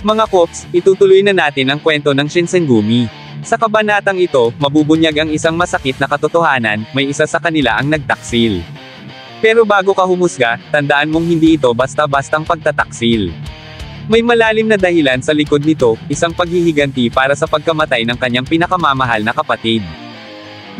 Mga Kops, itutuloy na natin ang kwento ng Shinsengumi. Sa kabanatang ito, mabubunyag ang isang masakit na katotohanan, may isa sa kanila ang nagtaksil. Pero bago ka humusga, tandaan mong hindi ito basta-bastang pagtataksil. May malalim na dahilan sa likod nito, isang paghihiganti para sa pagkamatay ng kanyang pinakamamahal na kapatid.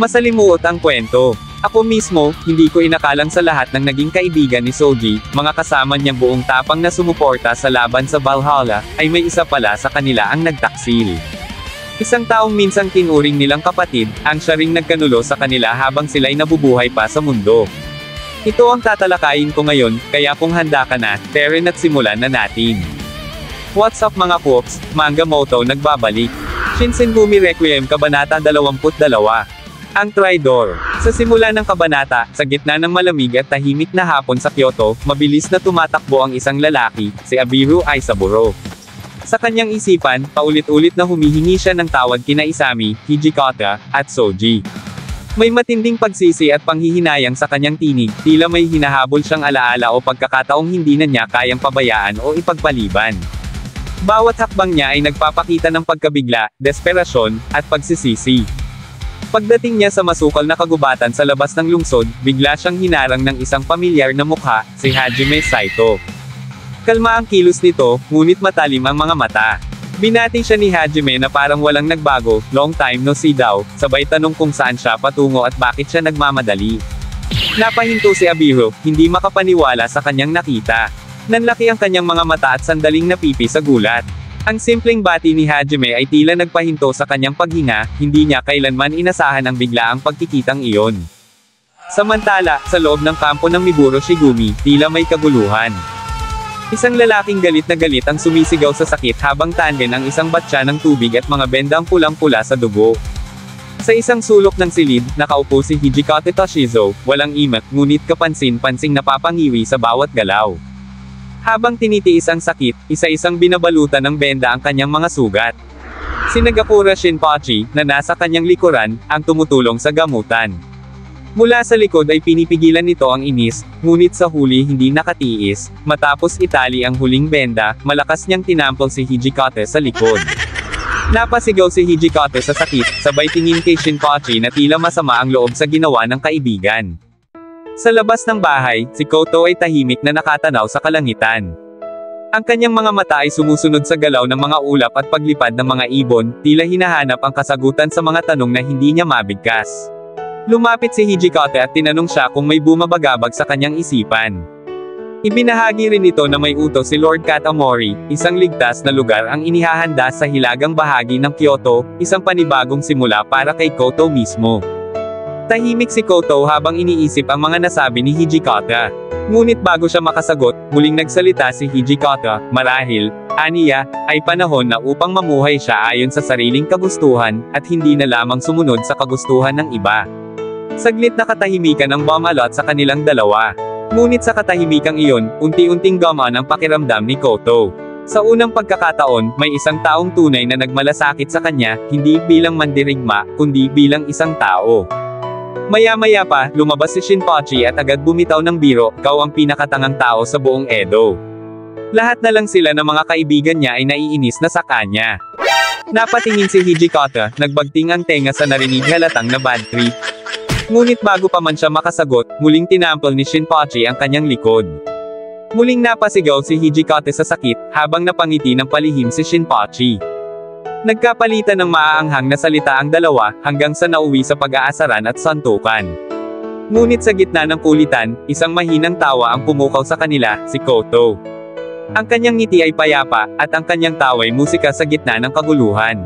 Masalimuot ang kwento. Ako mismo, hindi ko inakalang sa lahat ng naging kaibigan ni Soji, mga kasama niyang buong tapang na sumuporta sa laban sa Valhalla, ay may isa pala sa kanila ang nagtaksil. Isang taong minsang tinuring nilang kapatid, ang siya ring nagkanulo sa kanila habang sila'y nabubuhay pa sa mundo. Ito ang tatalakayin ko ngayon, kaya kung handa ka na, tara na't simulan na natin. What's up mga Kops, Manga Moto nagbabalik. Shinsengumi Requiem Kabanata 22. Ang Traidor. Sa simula ng kabanata, sa gitna ng malamig at tahimik na hapon sa Kyoto, mabilis na tumatakbo ang isang lalaki, si Abiru Aisaburo. Sa kanyang isipan, paulit-ulit na humihingi siya ng tawad kina Isami, Hijikata, at Soji. May matinding pagsisi at panghihinayang sa kanyang tinig, tila may hinahabol siyang alaala o pagkakataong hindi na niya kayang pabayaan o ipagpaliban. Bawat hakbang niya ay nagpapakita ng pagkabigla, desperasyon, at pagsisisi. Pagdating niya sa masukal na kagubatan sa labas ng lungsod, bigla siyang hinarang ng isang pamilyar na mukha, si Hajime Saito. Kalma ang kilos nito, ngunit matalim ang mga mata. Binati siya ni Hajime na parang walang nagbago, long time no see daw, sabay tanong kung saan siya patungo at bakit siya nagmamadali. Napahinto si Abiru, hindi makapaniwala sa kanyang nakita. Nanlaki ang kanyang mga mata at sandaling napipi sa gulat. Ang simpleng bati ni Hajime ay tila nagpahinto sa kanyang paghinga, hindi niya kailanman inasahan ang biglaang pagkikitang iyon. Samantala, sa loob ng kampo ng Miburo Shigumi, tila may kaguluhan. Isang lalaking galit na galit ang sumisigaw sa sakit habang tanden ang isang batya ng tubig at mga bendang pulang-pula sa dugo. Sa isang sulok ng silid, nakaupo si Hijikata Toshizo, walang imak ngunit kapansin-pansing napapangiwi sa bawat galaw. Habang tinitiis ang sakit, isa-isang binabalutan ng benda ang kanyang mga sugat. Si Nagakura Shinpachi, na nasa kanyang likuran, ang tumutulong sa gamutan. Mula sa likod ay pinipigilan nito ang inis, ngunit sa huli hindi nakatiis, matapos itali ang huling benda, malakas niyang tinampol si Hijikata sa likod. Napasigaw si Hijikata sa sakit, sabay tingin kay Shinpachi na tila masama ang loob sa ginawa ng kaibigan. Sa labas ng bahay, si Koto ay tahimik na nakatanaw sa kalangitan. Ang kanyang mga mata ay sumusunod sa galaw ng mga ulap at paglipad ng mga ibon, tila hinahanap ang kasagutan sa mga tanong na hindi niya mabigkas. Lumapit si Hijikata at tinanong siya kung may bumabagabag sa kanyang isipan. Ibinahagi rin ito na may utos si Lord Katamori, isang ligtas na lugar ang inihahanda sa hilagang bahagi ng Kyoto, isang panibagong simula para kay Koto mismo. Tahimik si Koto habang iniisip ang mga nasabi ni Hijikata. Ngunit bago siya makasagot, muling nagsalita si Hijikata, marahil, aniya, ay panahon na upang mamuhay siya ayon sa sariling kagustuhan, at hindi na lamang sumunod sa kagustuhan ng iba. Saglit na katahimikan ang bumalot sa kanilang dalawa. Ngunit sa katahimikang iyon, unti-unting gamaan ang pakiramdam ni Koto. Sa unang pagkakataon, may isang taong tunay na nagmalasakit sa kanya, hindi bilang mandirigma, kundi bilang isang tao. Maya-maya pa, lumabas si Shinpachi at agad bumitaw ng biro, ikaw ang pinakatangang tao sa buong Edo. Lahat na lang sila ng mga kaibigan niya ay naiinis na sa kanya. Napatingin si Hijikata, nagbagting ang tenga sa narinig halatang na bad trip. Ngunit bago pa man siya makasagot, muling tinampol ni Shinpachi ang kanyang likod. Muling napasigaw si Hijikata sa sakit, habang napangiti ng palihim si Shinpachi. Nagkapalitan ng maaanghang na salita ang dalawa, hanggang sa nauwi sa pag-aasaran at santukan. Ngunit sa gitna ng kulitan, isang mahinang tawa ang pumukaw sa kanila, si Koto. Ang kanyang ngiti ay payapa, at ang kanyang tawa ay musika sa gitna ng kaguluhan.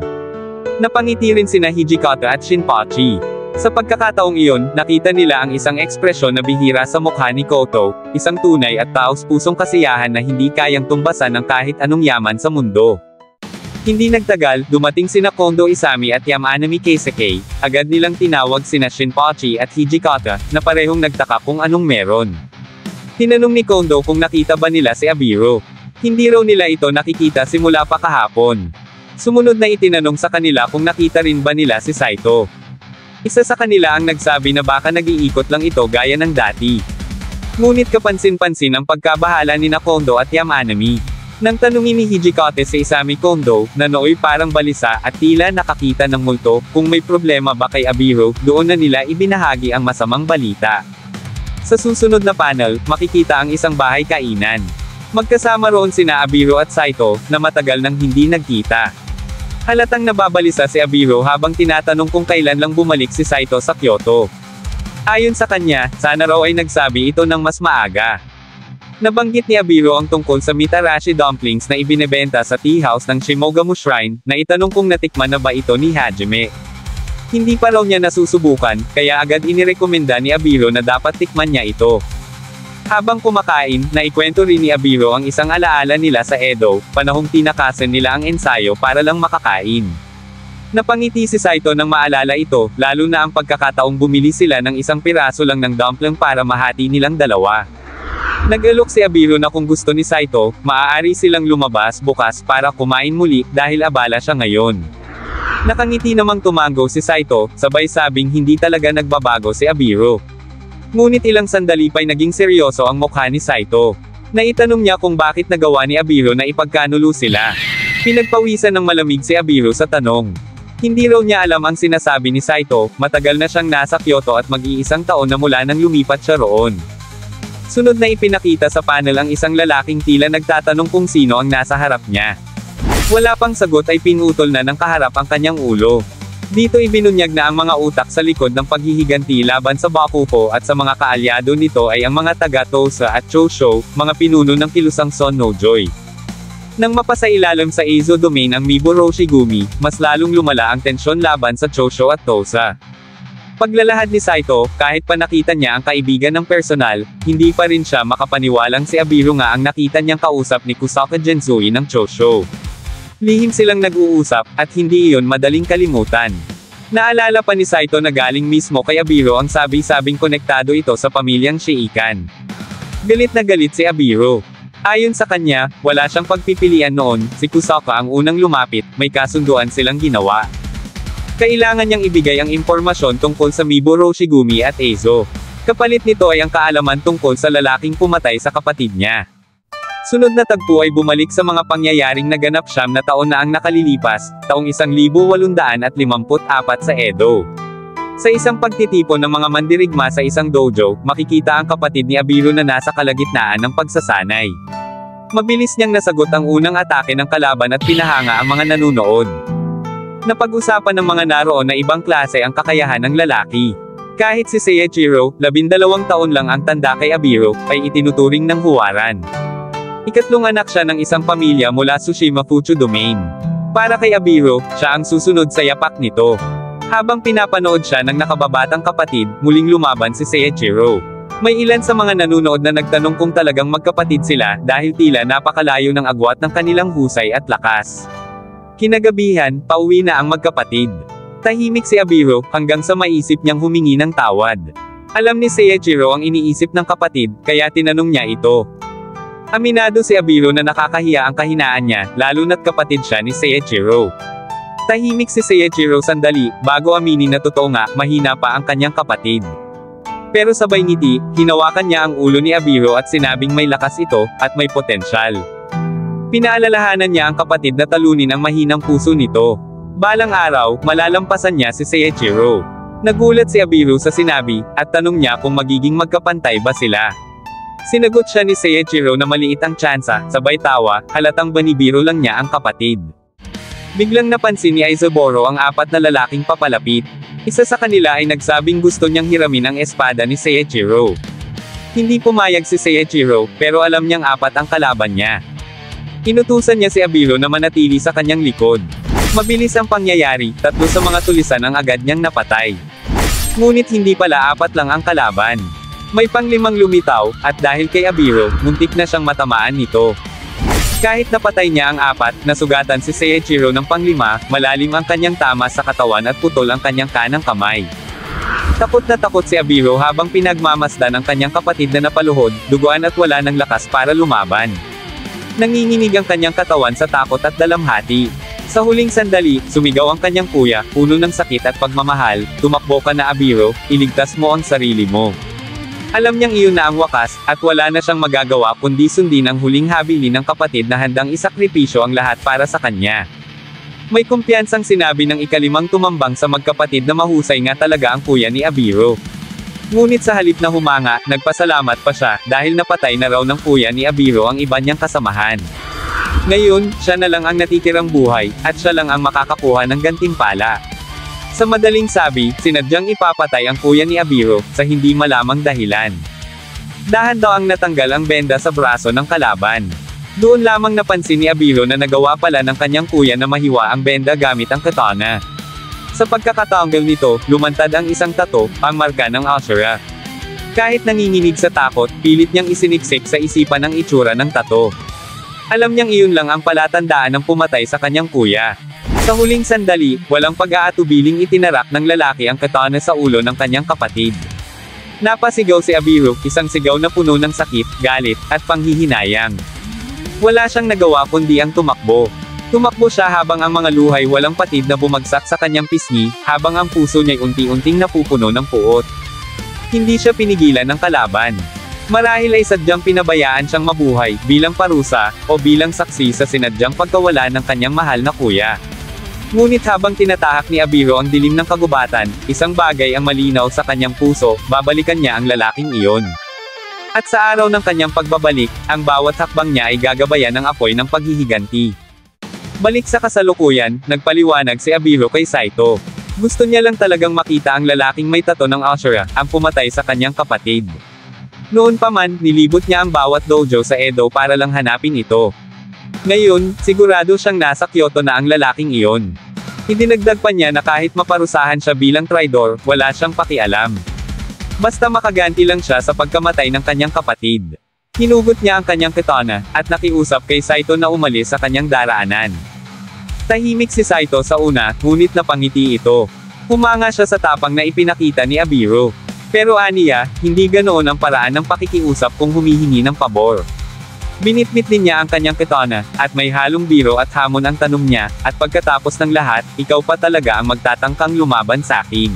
Napangiti rin sina Hijikata at Shinpachi. Sa pagkakataong iyon, nakita nila ang isang ekspresyon na bihira sa mukha ni Koto, isang tunay at taos-pusong kasiyahan na hindi kayang tumbasan ng kahit anong yaman sa mundo. Hindi nagtagal, dumating sina Kondo Isami at Yamanami Keisuke, agad nilang tinawag sina Shinpachi at Hijikata, na parehong nagtaka kung anong meron. Tinanong ni Kondo kung nakita ba nila si Abiru. Hindi raw nila ito nakikita simula pa kahapon. Sumunod na itinanong sa kanila kung nakita rin ba nila si Saito. Isa sa kanila ang nagsabi na baka nag-iikot lang ito gaya ng dati. Ngunit kapansin-pansin ang pagkabahala ni Kondo at Yamanami. Nang tanungin ni Hijikata si Isami Kondo, na nooy parang balisa at tila nakakita ng multo, kung may problema ba kay Abiro, doon na nila ibinahagi ang masamang balita. Sa susunod na panel, makikita ang isang bahay kainan. Magkasama roon sina Abiro at Saito, na matagal nang hindi nagkita. Halatang nababalisa si Abiro habang tinatanong kung kailan lang bumalik si Saito sa Kyoto. Ayon sa kanya, sana raw ay nagsabi ito ng mas maaga. Nabanggit ni Abiro ang tungkol sa Mitarashi dumplings na ibinebenta sa tea house ng Shimogamu Shrine, na itanong kung natikman na ba ito ni Hajime. Hindi pa raw niya nasusubukan, kaya agad inirekomenda ni Abiro na dapat tikman niya ito. Habang kumakain, naikwento rin ni Abiro ang isang alaala nila sa Edo, panahong tinakasan nila ang ensayo para lang makakain. Napangiti si Saito nang maalala ito, lalo na ang pagkakataong bumili sila ng isang piraso lang ng dumpling para mahati nilang dalawa. Nag-alok si Abiro na kung gusto ni Saito, maaari silang lumabas bukas para kumain muli, dahil abala siya ngayon. Nakangiti namang tumango si Saito, sabay sabing hindi talaga nagbabago si Abiro. Ngunit ilang sandali pa'y naging seryoso ang mukha ni Saito. Naitanong niya kung bakit nagawa ni Abiro na ipagkanulo sila. Pinagpawisan ng malamig si Abiro sa tanong. Hindi raw niya alam ang sinasabi ni Saito, matagal na siyang nasa Kyoto at mag-iisang taon na mula nang lumipat siya roon. Sunod na ipinakita sa panel ang isang lalaking tila nagtatanong kung sino ang nasa harap niya. Wala pang sagot ay pinutol na ng kaharap ang kanyang ulo. Dito ibinunyag na ang mga utak sa likod ng paghihiganti laban sa Bakugo at sa mga kaalyado nito ay ang mga taga-Tosa at Chosho, mga pinuno ng kilusang Son no Joy. Nang mapasailalim sa Eizo domain ang Miburo Shigumi, mas lalong lumala ang tensyon laban sa Chosho at Tosa. Paglalahad ni Saito, kahit pa nakita niya ang kaibigan ng personal, hindi pa rin siya makapaniwalang si Abiro nga ang nakita niyang kausap ni Kusaka Genzui ng Chosho. Lihim silang nag-uusap, at hindi iyon madaling kalimutan. Naalala pa ni Saito na galing mismo kay Abiro ang sabi-sabing konektado ito sa pamilyang Shiikan. Galit na galit si Abiro. Ayon sa kanya, wala siyang pagpipilian noon, si Kusaka ang unang lumapit, may kasunduan silang ginawa. Kailangan niyang ibigay ang impormasyon tungkol sa Miburo Shigumi at Eizo. Kapalit nito ay ang kaalaman tungkol sa lalaking pumatay sa kapatid niya. Sunod na tagpo ay bumalik sa mga pangyayaring naganap 9 na taon na ang nakalilipas, taong 1854 sa Edo. Sa isang pagtitipon ng mga mandirigma sa isang dojo, makikita ang kapatid ni Abiro na nasa kalagitnaan ng pagsasanay. Mabilis niyang nasagot ang unang atake ng kalaban at pinahanga ang mga nanunood. Napag-usapan ng mga naroon na ibang klase ang kakayahan ng lalaki. Kahit si Seiichiro, 12 taon lang ang tanda kay Abiro, ay itinuturing ng huwaran. Ikatlong anak siya ng isang pamilya mula Tsushima Fuchu Domain. Para kay Abiro, siya ang susunod sa yapak nito. Habang pinapanood siya ng nakababatang kapatid, muling lumaban si Seiichiro. May ilan sa mga nanunood na nagtanong kung talagang magkapatid sila, dahil tila napakalayo ng agwat ng kanilang husay at lakas. Kinagabihan, pauwi na ang magkapatid. Tahimik si Abiro, hanggang sa maisip niyang humingi ng tawad. Alam ni Seiichiro ang iniisip ng kapatid, kaya tinanong niya ito. Aminado si Abiro na nakakahiya ang kahinaan niya, lalo na't kapatid siya ni Seiichiro. Tahimik si Seiichiro sandali, bago aminin na totoo nga, mahina pa ang kanyang kapatid. Pero sabay ngiti, hinawakan niya ang ulo ni Abiro at sinabing may lakas ito, at may potensyal. Pinaalalahanan niya ang kapatid na talunin ang mahinang puso nito. Balang araw, malalampasan niya si Seiichiro. Nagulat si Abiro sa sinabi, at tanong niya kung magiging magkapantay ba sila. Sinagot siya ni Seiichiro na maliit ang tsansa, sabay tawa, halatang banibiro lang niya ang kapatid. Biglang napansin ni Aizaburo ang 4 na lalaking papalapit. Isa sa kanila ay nagsabing gusto niyang hiramin ang espada ni Seiichiro. Hindi pumayag si Seiichiro, pero alam niyang 4 ang kalaban niya. Inutusan niya si Abiro na manatili sa kanyang likod. Mabilis ang pangyayari, 3 sa mga tulisan ang agad niyang napatay. Ngunit hindi pala 4 lang ang kalaban. May pang-5 lumitaw, at dahil kay Abiro, muntik na siyang matamaan nito. Kahit napatay niya ang 4, nasugatan si Seiichiro ng pang-5, malalim ang kanyang tama sa katawan at putol ang kanyang kanang kamay. Takot na takot si Abiro habang pinagmamasdan ang kanyang kapatid na napaluhod, duguan at wala ng lakas para lumaban. Nanginginig ang kanyang katawan sa takot at dalamhati. Sa huling sandali, sumigaw ang kanyang kuya, puno ng sakit at pagmamahal, tumakbo ka na Abiro, iligtas mo ang sarili mo. Alam niyang iyon na ang wakas, at wala na siyang magagawa kundi sundin ang huling habili ng kapatid na handang isakripisyo ang lahat para sa kanya. May kumpiyansang sinabi ng ikalimang tumambang sa magkapatid na mahusay nga talaga ang kuya ni Abiro. Ngunit sa halip na humanga, nagpasalamat pa siya, dahil napatay na raw ng kuya ni Abiro ang iba niyang kasamahan. Ngayon, siya na lang ang natitirang buhay, at siya lang ang makakakuha ng gantimpala. Sa madaling sabi, sinadyang ipapatay ang kuya ni Abiro, sa hindi malamang dahilan. Dahan daw ang natanggal ang benda sa braso ng kalaban. Doon lamang napansin ni Abiro na nagawa pala ng kanyang kuya na mahiwa ang benda gamit ang katana. Sa pagkakatanggal nito, lumantad ang isang tato, ang marka ng Ashura. Kahit nanginginig sa takot, pilit niyang isiniksik sa isipan ang itsura ng tato. Alam niyang iyon lang ang palatandaan ng pumatay sa kanyang kuya. Sa huling sandali, walang pag-aatubiling itinarak ng lalaki ang katana sa ulo ng kanyang kapatid. Napasigaw si Abiro, isang sigaw na puno ng sakit, galit, at panghihinayang. Wala siyang nagawa kundi ang tumakbo. Tumakbo siya habang ang mga luhay walang patid na bumagsak sa kanyang pisngi, habang ang puso niya'y unti-unting napupuno ng puot. Hindi siya pinigilan ng kalaban. Marahil ay sadyang pinabayaan siyang mabuhay, bilang parusa, o bilang saksi sa sinadyang pagkawala ng kanyang mahal na kuya. Ngunit habang tinatahak ni Abiro ang dilim ng kagubatan, isang bagay ang malinaw sa kanyang puso, babalikan niya ang lalaking iyon. At sa araw ng kanyang pagbabalik, ang bawat hakbang niya ay gagabayan ng apoy ng paghihiganti. Balik sa kasalukuyan, nagpaliwanag si Abiro kay Saito. Gusto niya lang talagang makita ang lalaking may tato ng Ashura, ang pumatay sa kanyang kapatid. Noon pa man, nilibot niya ang bawat dojo sa Edo para lang hanapin ito. Ngayon, sigurado siyang nasa Kyoto na ang lalaking iyon. Idinagdag pa niya na kahit maparusahan siya bilang traidor, wala siyang pakialam. Basta makaganti lang siya sa pagkamatay ng kanyang kapatid. Hinugot niya ang kanyang katana, at nakiusap kay Saito na umalis sa kanyang daraanan. Tahimik si Saito sa una, ngunit napangiti ito. Humanga siya sa tapang na ipinakita ni Abiro. Pero aniya, hindi ganoon ang paraan ng pakikiusap kung humihingi ng pabor. Binitbit din niya ang kanyang katana, at may halong biro at hamon ang tanong niya, at pagkatapos ng lahat, ikaw pa talaga ang magtatangkang lumaban sa akin.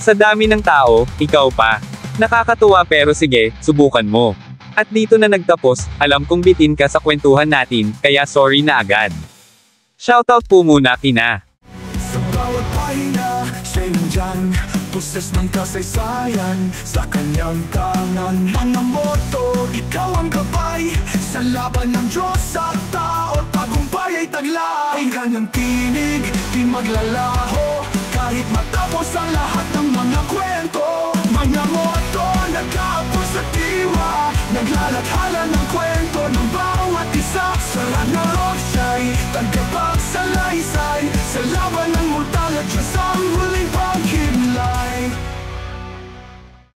Sa dami ng tao, ikaw pa. Nakakatuwa pero sige, subukan mo. At dito na nagtapos, alam kong bitin ka sa kwentuhan natin, kaya sorry na agad. Shoutout po muna kina. Sa bawat pahina, siya'y nandyan, boses ng kasaysayan, sa kanyang tangan, mga moto, ikaw ang gabay, sa laban ng Diyos at tao, tagumpay ay taglay. Ang kanyang tinig, di maglalaho, kahit matapos ang lahat ng mga kwento. Mga moto, nag-aapos sa diwa, naglalathala ng kwento ng bawat isa. Sa lanarok siya'y taglabay.